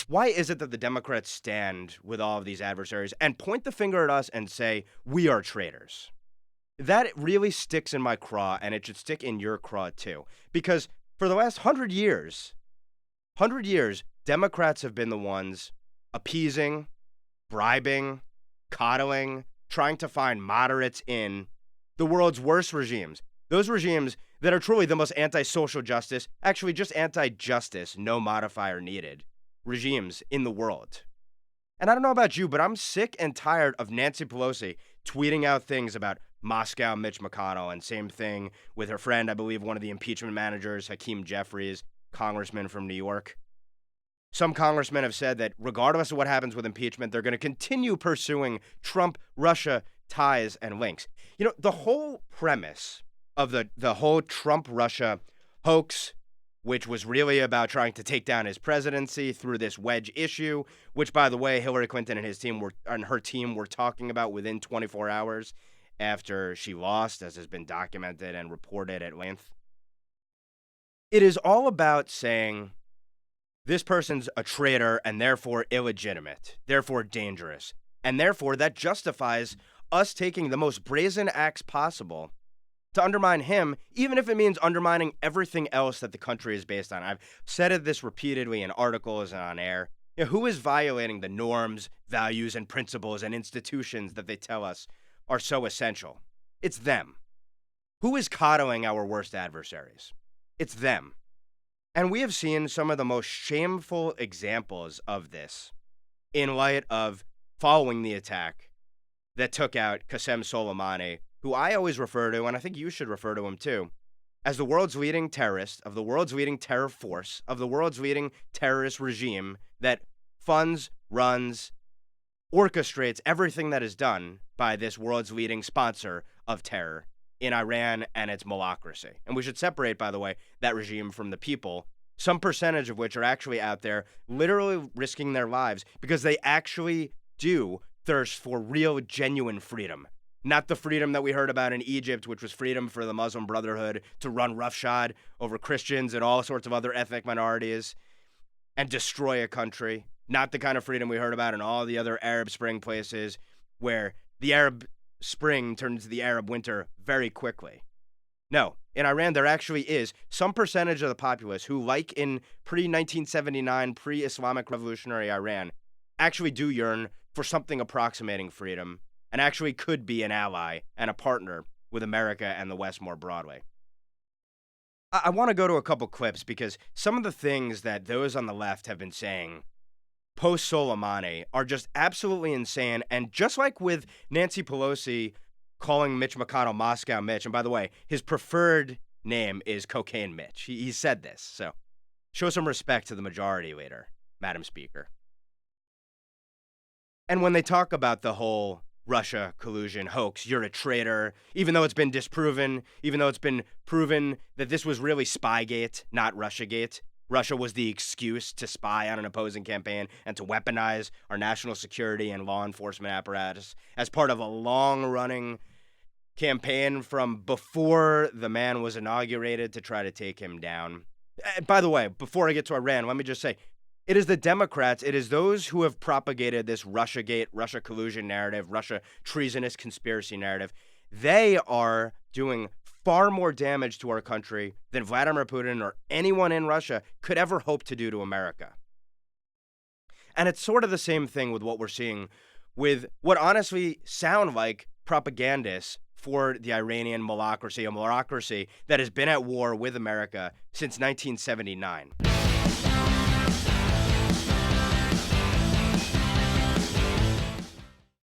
Why is it that the Democrats stand with all of these adversaries and point the finger at us and say, we are traitors? That really sticks in my craw, and it should stick in your craw too. Because for the last 100 years, Democrats have been the ones appeasing, bribing, coddling, trying to find moderates in the world's worst regimes. Those regimes that are truly the most anti-social justice, actually just anti-justice, no modifier needed, regimes in the world. And I don't know about you, but I'm sick and tired of Nancy Pelosi tweeting out things about Moscow Mitch McConnell, and same thing with her friend, I believe one of the impeachment managers, Hakeem Jeffries, congressman from New York. Some congressmen have said that regardless of what happens with impeachment, they're going to continue pursuing Trump-Russia ties and links. You know, the whole premise of the whole Trump-Russia hoax, which was really about trying to take down his presidency through this wedge issue, which, by the way, Hillary Clinton and her team were talking about within 24 hours after she lost, as has been documented and reported at length. It is all about saying this person's a traitor and therefore illegitimate, therefore dangerous, and therefore that justifies us taking the most brazen acts possible to undermine him, even if it means undermining everything else that the country is based on. I've said this repeatedly in articles and on air. You know, who is violating the norms, values, and principles and institutions that they tell us are so essential? It's them. Who is coddling our worst adversaries? It's them. And we have seen some of the most shameful examples of this in light of following the attack that took out Qasem Soleimani, who I always refer to, and I think you should refer to him too, as the world's leading terrorist, of the world's leading terror force, of the world's leading terrorist regime that funds, runs, orchestrates everything that is done by this world's leading sponsor of terror in Iran and its malocracy. And we should separate, by the way, that regime from the people, some percentage of which are actually out there literally risking their lives because they actually do thirst for real, genuine freedom. Not the freedom that we heard about in Egypt, which was freedom for the Muslim Brotherhood to run roughshod over Christians and all sorts of other ethnic minorities and destroy a country. Not the kind of freedom we heard about in all the other Arab Spring places where the Arab Spring turned into the Arab Winter very quickly. No, in Iran, there actually is some percentage of the populace who, like in pre-1979, pre-Islamic revolutionary Iran, actually do yearn for something approximating freedom and actually could be an ally and a partner with America and the West more broadly. I want to go to a couple clips because some of the things that those on the left have been saying post-Soleimani are just absolutely insane. And just like with Nancy Pelosi calling Mitch McConnell Moscow Mitch, and by the way, his preferred name is Cocaine Mitch. He said this, so show some respect to the majority leader, Madam Speaker. And when they talk about the whole Russia collusion hoax, you're a traitor, even though it's been disproven, even though it's been proven that this was really Spygate, not Russiagate. Russia was the excuse to spy on an opposing campaign and to weaponize our national security and law enforcement apparatus as part of a long-running campaign from before the man was inaugurated to try to take him down. By the way, before I get to Iran, let me just say, it is the Democrats, it is those who have propagated this Russiagate, Russia collusion narrative, Russia treasonous conspiracy narrative. They are doing far more damage to our country than Vladimir Putin or anyone in Russia could ever hope to do to America. And it's sort of the same thing with what we're seeing with what honestly sound like propagandists for the Iranian malocracy, a malocracy that has been at war with America since 1979.